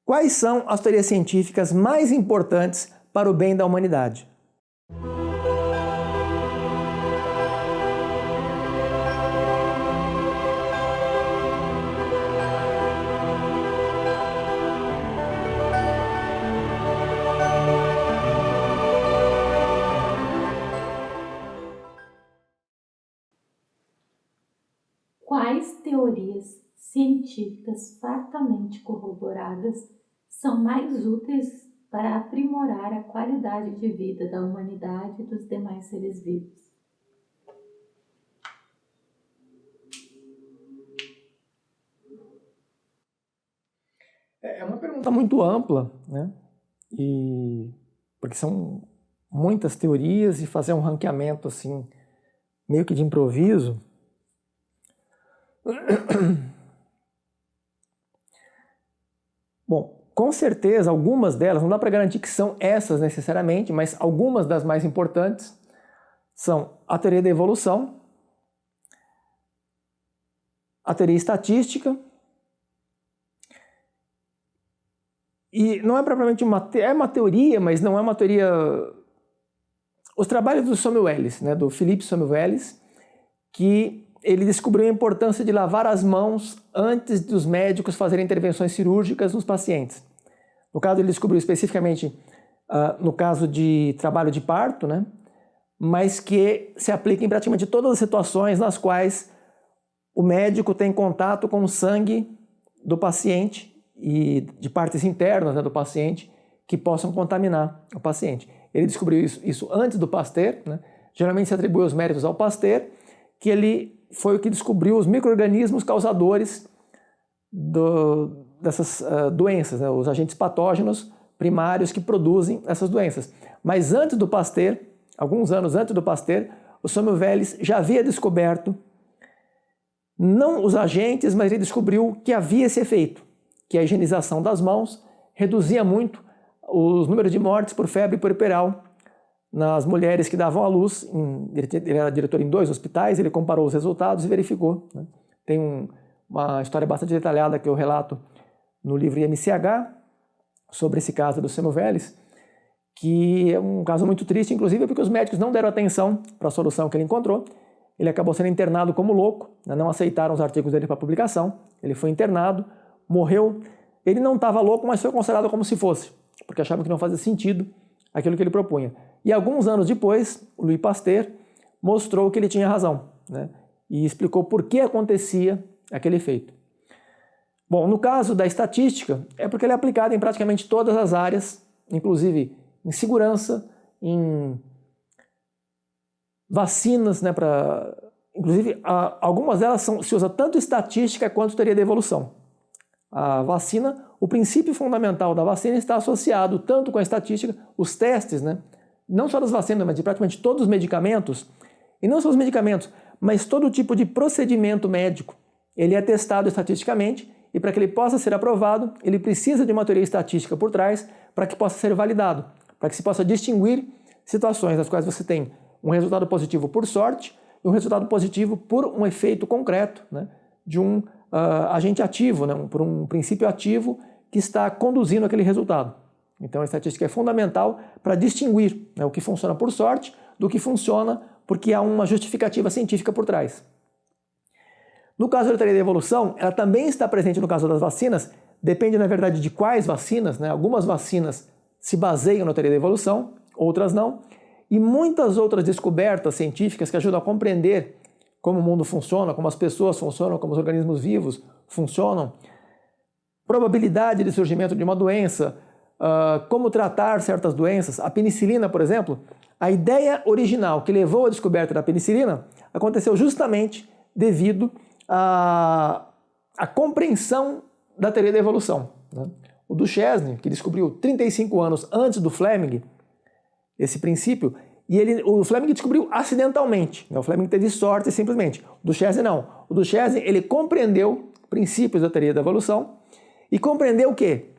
Quais são as teorias científicas mais importantes para o bem da humanidade? Quais teorias científicas fartamente corroboradas são mais úteis para aprimorar a qualidade de vida da humanidade e dos demais seres vivos? É uma pergunta muito ampla, né? Porque são muitas teorias e fazer um ranqueamento assim, meio que de improviso. Bom, com certeza algumas delas, não dá para garantir que são essas necessariamente, mas algumas das mais importantes são a teoria da evolução, a teoria estatística, e não é propriamente uma teoria, mas não é uma teoria... Os trabalhos do Samuel Wells, né, do Philip Samuel Wells, que ele descobriu a importância de lavar as mãos antes dos médicos fazerem intervenções cirúrgicas nos pacientes. No caso, ele descobriu especificamente no caso de trabalho de parto, né, mas que se aplica em praticamente todas as situações nas quais o médico tem contato com o sangue do paciente e de partes internas, né, do paciente que possam contaminar o paciente. Ele descobriu isso antes do Pasteur, né? Geralmente se atribui os méritos ao Pasteur, que ele foi o que descobriu os micro-organismos causadores dessas doenças, né? Os agentes patógenos primários que produzem essas doenças. Mas antes do Pasteur, alguns anos antes do Pasteur, o Samuel Wells já havia descoberto não os agentes, mas ele descobriu que havia esse efeito, que a higienização das mãos reduzia muito os números de mortes por febre puerperal nas mulheres que davam à luz. Ele era diretor em 2 hospitais, ele comparou os resultados e verificou, né? Tem uma história bastante detalhada que eu relato no livro IMCH sobre esse caso do Samuel Wells, que é um caso muito triste, inclusive porque os médicos não deram atenção para a solução que ele encontrou. Ele acabou sendo internado como louco, né? Não aceitaram os artigos dele para publicação, ele foi internado, morreu. Ele não estava louco, mas foi considerado como se fosse, porque achavam que não fazia sentido aquilo que ele propunha. E alguns anos depois, o Louis Pasteur mostrou que ele tinha razão, né? E explicou por que acontecia aquele efeito. Bom, no caso da estatística, é porque ele é aplicado em praticamente todas as áreas, inclusive em segurança, em vacinas, né, inclusive algumas delas se usa tanto estatística quanto teoria da evolução. A vacina, o princípio fundamental da vacina está associado tanto com a estatística, os testes, né? Não só das vacinas, mas de praticamente todos os medicamentos, e não só os medicamentos, mas todo tipo de procedimento médico, ele é testado estatisticamente, e para que ele possa ser aprovado, ele precisa de uma teoria estatística por trás para que possa ser validado, para que se possa distinguir situações nas quais você tem um resultado positivo por sorte e um resultado positivo por um efeito concreto, né, de um agente ativo, né, por um princípio ativo que está conduzindo aquele resultado. Então a estatística é fundamental para distinguir, né, o que funciona por sorte do que funciona porque há uma justificativa científica por trás. No caso da teoria da evolução, ela também está presente no caso das vacinas, depende na verdade de quais vacinas, né? Algumas vacinas se baseiam na teoria da evolução, outras não, e muitas outras descobertas científicas que ajudam a compreender como o mundo funciona, como as pessoas funcionam, como os organismos vivos funcionam, probabilidade de surgimento de uma doença, como tratar certas doenças. A penicilina, por exemplo, a ideia original que levou à descoberta da penicilina aconteceu justamente devido à compreensão da teoria da evolução, né? O Duchesne, que descobriu 35 anos antes do Fleming esse princípio, e o Fleming descobriu acidentalmente, né? O Fleming teve sorte simplesmente. O Duchesne não. O Duchesne, ele compreendeu princípios da teoria da evolução e compreendeu que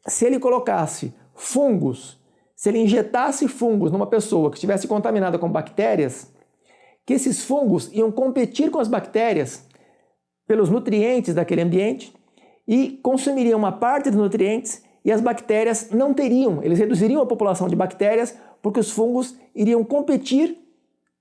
se ele colocasse fungos, se ele injetasse fungos numa pessoa que estivesse contaminada com bactérias, que esses fungos iam competir com as bactérias pelos nutrientes daquele ambiente e consumiriam uma parte dos nutrientes e as bactérias não teriam, eles reduziriam a população de bactérias porque os fungos iriam competir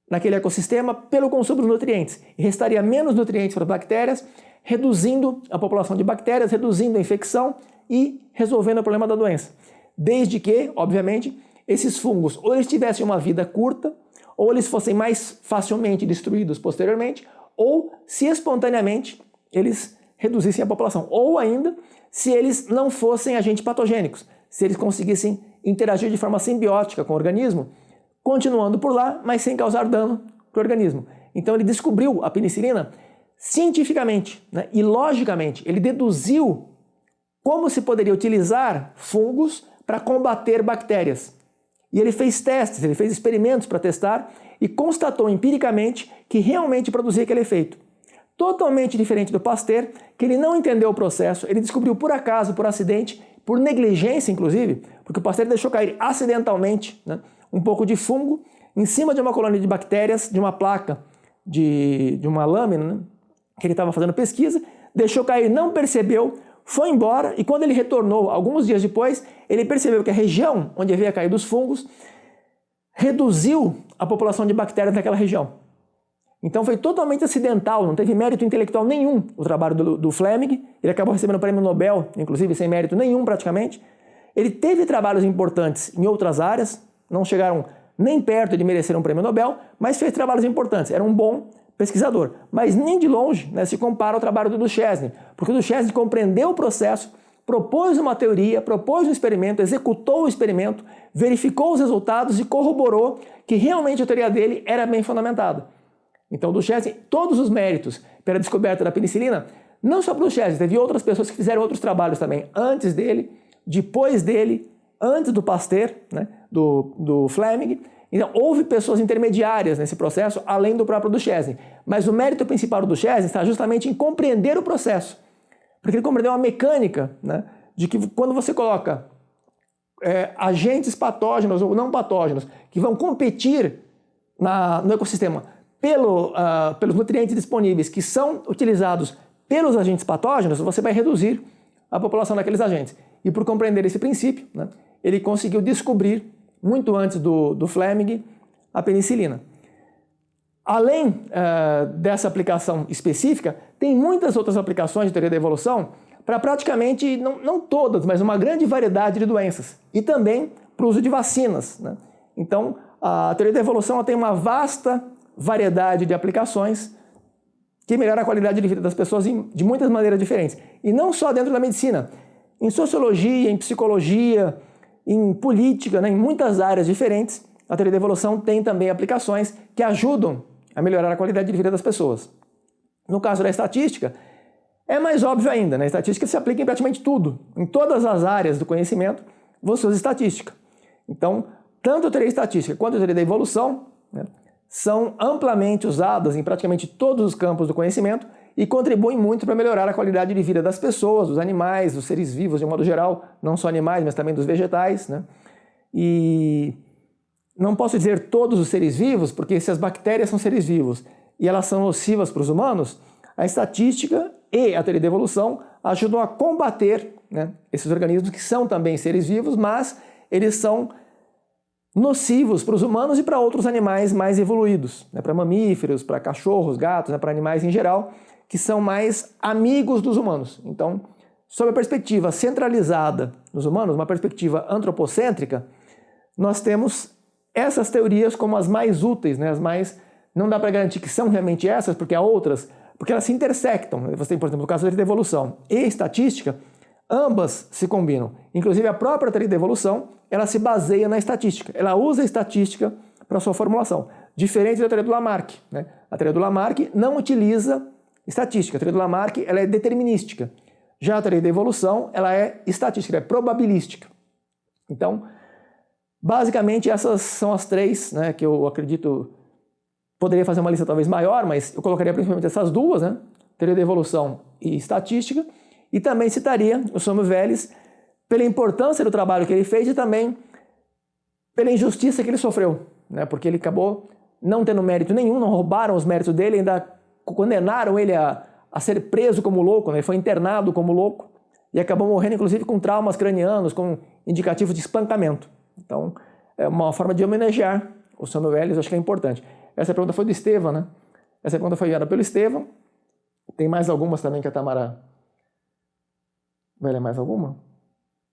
naquele ecossistema pelo consumo dos nutrientes. E restaria menos nutrientes para as bactérias, reduzindo a população de bactérias, reduzindo a infecção e resolvendo o problema da doença. Desde que, obviamente, esses fungos ou eles tivessem uma vida curta, ou eles fossem mais facilmente destruídos posteriormente, ou se espontaneamente eles reduzissem a população. Ou ainda, se eles não fossem agentes patogênicos, se eles conseguissem interagir de forma simbiótica com o organismo, continuando por lá, mas sem causar dano para o organismo. Então ele descobriu a penicilina cientificamente, né, e logicamente. Ele deduziu como se poderia utilizar fungos para combater bactérias. E ele fez testes, ele fez experimentos para testar e constatou empiricamente que realmente produzia aquele efeito. Totalmente diferente do Pasteur, que ele não entendeu o processo, ele descobriu por acaso, por acidente, por negligência inclusive, porque o Pasteur deixou cair acidentalmente, né, um pouco de fungo em cima de uma colônia de bactérias, de uma placa, de uma lâmina, né, que ele estava fazendo pesquisa, deixou cair, não percebeu, foi embora e quando ele retornou, alguns dias depois, ele percebeu que a região onde havia caído os fungos reduziu a população de bactérias naquela região. Então foi totalmente acidental, não teve mérito intelectual nenhum o trabalho do Fleming, ele acabou recebendo o prêmio Nobel, inclusive sem mérito nenhum praticamente. Ele teve trabalhos importantes em outras áreas, não chegaram nem perto de merecer um prêmio Nobel, mas fez trabalhos importantes, era um bom pesquisador. Mas nem de longe, né, se compara ao trabalho do Duchesne, porque o Duchesne compreendeu o processo, propôs uma teoria, propôs um experimento, executou o experimento, verificou os resultados e corroborou que realmente a teoria dele era bem fundamentada. Então o Duchesne, todos os méritos pela descoberta da penicilina, não só para o Duchesne, teve outras pessoas que fizeram outros trabalhos também, antes dele, depois dele, antes do Pasteur, né, do Fleming. Então houve pessoas intermediárias nesse processo, além do próprio Duchesne. Mas o mérito principal do Duchesne está justamente em compreender o processo. Porque ele compreendeu a mecânica, né, de que quando você coloca agentes patógenos ou não patógenos que vão competir no ecossistema pelos nutrientes disponíveis que são utilizados pelos agentes patógenos, você vai reduzir a população daqueles agentes. E por compreender esse princípio, né, ele conseguiu descobrir, muito antes do Fleming, a penicilina. Além dessa aplicação específica, tem muitas outras aplicações de teoria da evolução para praticamente, não todas, mas uma grande variedade de doenças. E também para o uso de vacinas, né? Então, a teoria da evolução tem uma vasta variedade de aplicações que melhora a qualidade de vida das pessoas de muitas maneiras diferentes. E não só dentro da medicina, em sociologia, em psicologia, em política, né, em muitas áreas diferentes, a teoria da evolução tem também aplicações que ajudam a melhorar a qualidade de vida das pessoas. No caso da estatística, é mais óbvio ainda, né? A estatística se aplica em praticamente tudo. Em todas as áreas do conhecimento, você usa estatística. Então, tanto a teoria estatística quanto a teoria da evolução, né, são amplamente usadas em praticamente todos os campos do conhecimento e contribuem muito para melhorar a qualidade de vida das pessoas, dos animais, dos seres vivos de um modo geral, não só animais, mas também dos vegetais, né? E não posso dizer todos os seres vivos, porque se as bactérias são seres vivos e elas são nocivas para os humanos, a estatística e a teoria da evolução ajudam a combater, né, esses organismos que são também seres vivos, mas eles são nocivos para os humanos e para outros animais mais evoluídos, né, para mamíferos, para cachorros, gatos, né, para animais em geral, que são mais amigos dos humanos. Então, sob a perspectiva centralizada nos humanos, uma perspectiva antropocêntrica, nós temos essas teorias como as mais úteis, né, as mais... Não dá para garantir que são realmente essas, porque há outras, porque elas se intersectam. Você tem, por exemplo, no caso da teoria da evolução e estatística, ambas se combinam. Inclusive, a própria teoria da evolução, ela se baseia na estatística. Ela usa a estatística para sua formulação. Diferente da teoria do Lamarck, né? A teoria do Lamarck não utiliza estatística. A teoria do Lamarck, ela é determinística. Já a teoria da evolução, ela é estatística, ela é probabilística. Então, basicamente, essas são as três, né, que eu acredito... Poderia fazer uma lista talvez maior, mas eu colocaria principalmente essas duas, né? Teoria da evolução e estatística. E também citaria o Samuel Vélez pela importância do trabalho que ele fez e também pela injustiça que ele sofreu, né? Porque ele acabou não tendo mérito nenhum, não roubaram os méritos dele, ainda condenaram ele a ser preso como louco, né? Ele foi internado como louco e acabou morrendo, inclusive, com traumas cranianos, com indicativo de espancamento. Então, é uma forma de homenagear o Samuel Elias, acho que é importante. Essa pergunta foi do Estevam, né? Essa pergunta foi enviada pelo Estevam. Tem mais algumas também que a Tamara vai ler mais alguma?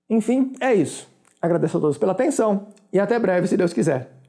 Enfim, é isso. Agradeço a todos pela atenção e até breve, se Deus quiser.